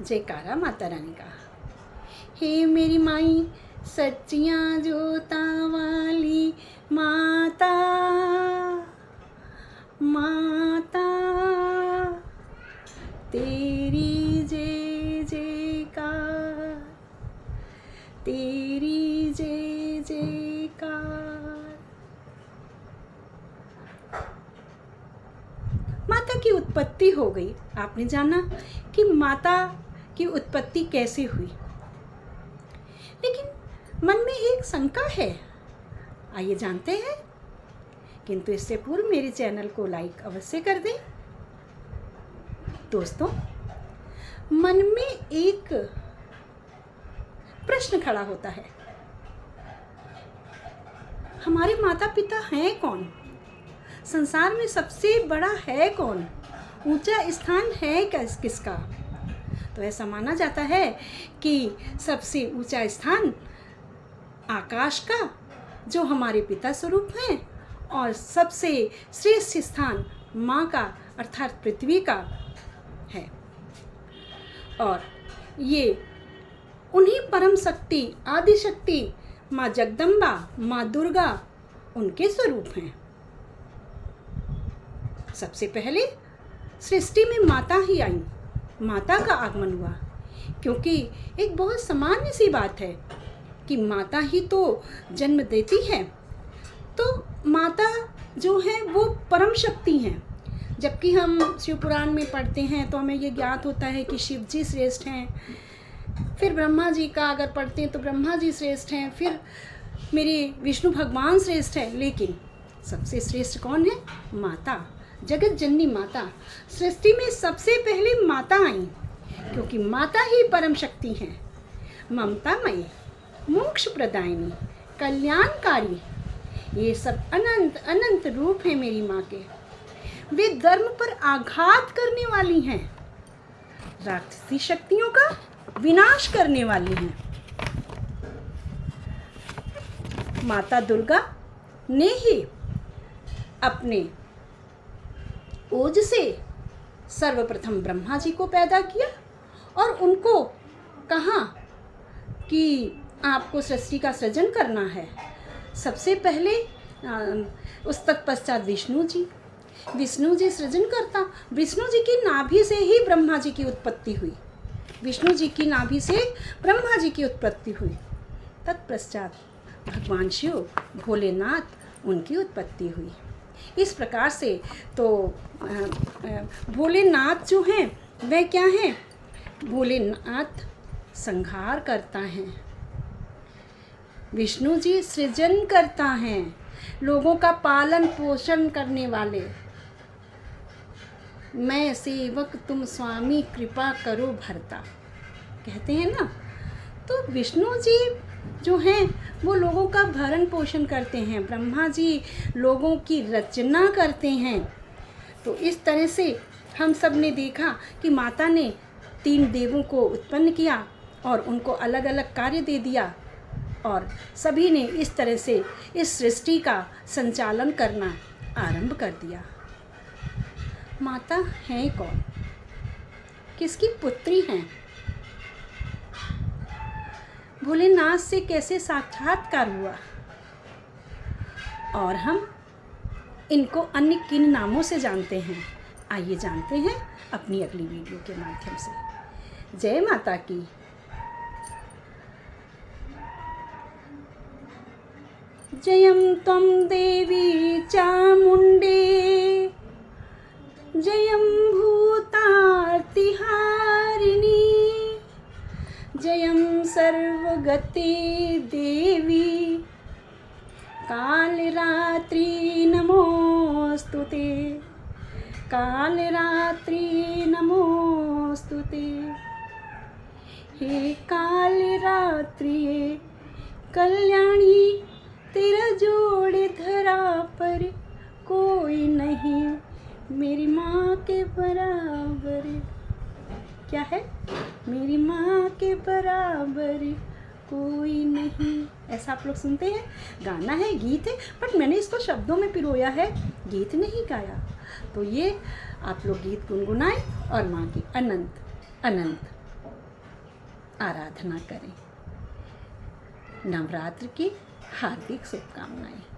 जयकारा माता रानी का। हे मेरी माई सच्चियाँ जोता वाली माता, माता तेरी जय जयकार, तेरी जय जयकार। माता की उत्पत्ति हो गई। आपने जाना कि माता की उत्पत्ति कैसे हुई, लेकिन मन में एक शंका है, आइए जानते हैं। किंतु इससे पूर्व मेरे चैनल को लाइक अवश्य कर दें। दोस्तों, मन में एक प्रश्न खड़ा होता है, हमारे माता पिता हैं कौन? संसार में सबसे बड़ा है कौन? ऊंचा स्थान है किसका? तो ऐसा माना जाता है कि सबसे ऊंचा स्थान आकाश का, जो हमारे पिता स्वरूप हैं, और सबसे श्रेष्ठ स्थान माँ का अर्थात पृथ्वी का है। और ये उन्हीं परम शक्ति, आदि शक्ति माँ जगदम्बा, माँ दुर्गा, उनके स्वरूप हैं। सबसे पहले सृष्टि में माता ही आई, माता का आगमन हुआ, क्योंकि एक बहुत सामान्य सी बात है कि माता ही तो जन्म देती है। तो माता जो है वो परम शक्ति हैं। जबकि हम शिव पुराण में पढ़ते हैं तो हमें ये ज्ञात होता है कि शिव जी श्रेष्ठ हैं, फिर ब्रह्मा जी का अगर पढ़ते हैं तो ब्रह्मा जी श्रेष्ठ हैं, फिर मेरे विष्णु भगवान श्रेष्ठ हैं, लेकिन सबसे श्रेष्ठ कौन है? माता, जगत जननी माता। सृष्टि में सबसे पहले माता आई, क्योंकि माता ही परम शक्ति हैं, ममतामयी, मोक्ष प्रदायिनी, कल्याणकारी। ये सब अनंत अनंत रूप हैं मेरी माँ के। वे धर्म पर आघात करने वाली हैं, राक्षसी शक्तियों का विनाश करने वाली हैं। माता दुर्गा ने ही अपने ओज से सर्वप्रथम ब्रह्मा जी को पैदा किया और उनको कहा कि आपको सृष्टि का सृजन करना है। सबसे पहले उस तत्पश्चात विष्णु जी सृजन करता। विष्णु जी की नाभि से ही ब्रह्मा जी की उत्पत्ति हुई, विष्णु जी की नाभि से ब्रह्मा जी की उत्पत्ति हुई। तत्पश्चात भगवान शिव भोलेनाथ, उनकी उत्पत्ति हुई। इस प्रकार से तो भोलेनाथ जो हैं वह क्या हैं? भोलेनाथ संहार करता है, विष्णु जी सृजन करता है, लोगों का पालन पोषण करने वाले। मैं सेवक तुम स्वामी कृपा करो भरता, कहते हैं ना। तो विष्णु जी जो हैं वो लोगों का भरण पोषण करते हैं, ब्रह्मा जी लोगों की रचना करते हैं। तो इस तरह से हम सब ने देखा कि माता ने 3 देवों को उत्पन्न किया और उनको अलग अलग कार्य दे दिया, और सभी ने इस तरह से इस सृष्टि का संचालन करना आरंभ कर दिया। माता हैं कौन? किसकी पुत्री हैं? भोलेनाथ से कैसे साक्षात्कार हुआ? और हम इनको अन्य किन नामों से जानते हैं? आइए जानते हैं अपनी अगली वीडियो के माध्यम से। जय माता की। जयं त्वं देवी चामुण्डे, जयं भूतार्तिहारिणी, जयं सर्वगते देवी, कालरात्रि नमोस्तुते, कालरात्रि नमोस्तुते। हे कालरात्रि कल्याणी, तेरा जोड़ धरा पर कोई नहीं, मेरी माँ के बराबर। क्या है? मेरी माँ के बराबर कोई नहीं। ऐसा आप लोग सुनते हैं, गाना है, गीत है, बट मैंने इसको शब्दों में पिरोया है, गीत नहीं गाया। तो ये आप लोग गीत गुनगुनाएं और माँ की अनंत अनंत आराधना करें। नवरात्र की हार्दिक शुभकामनाएं।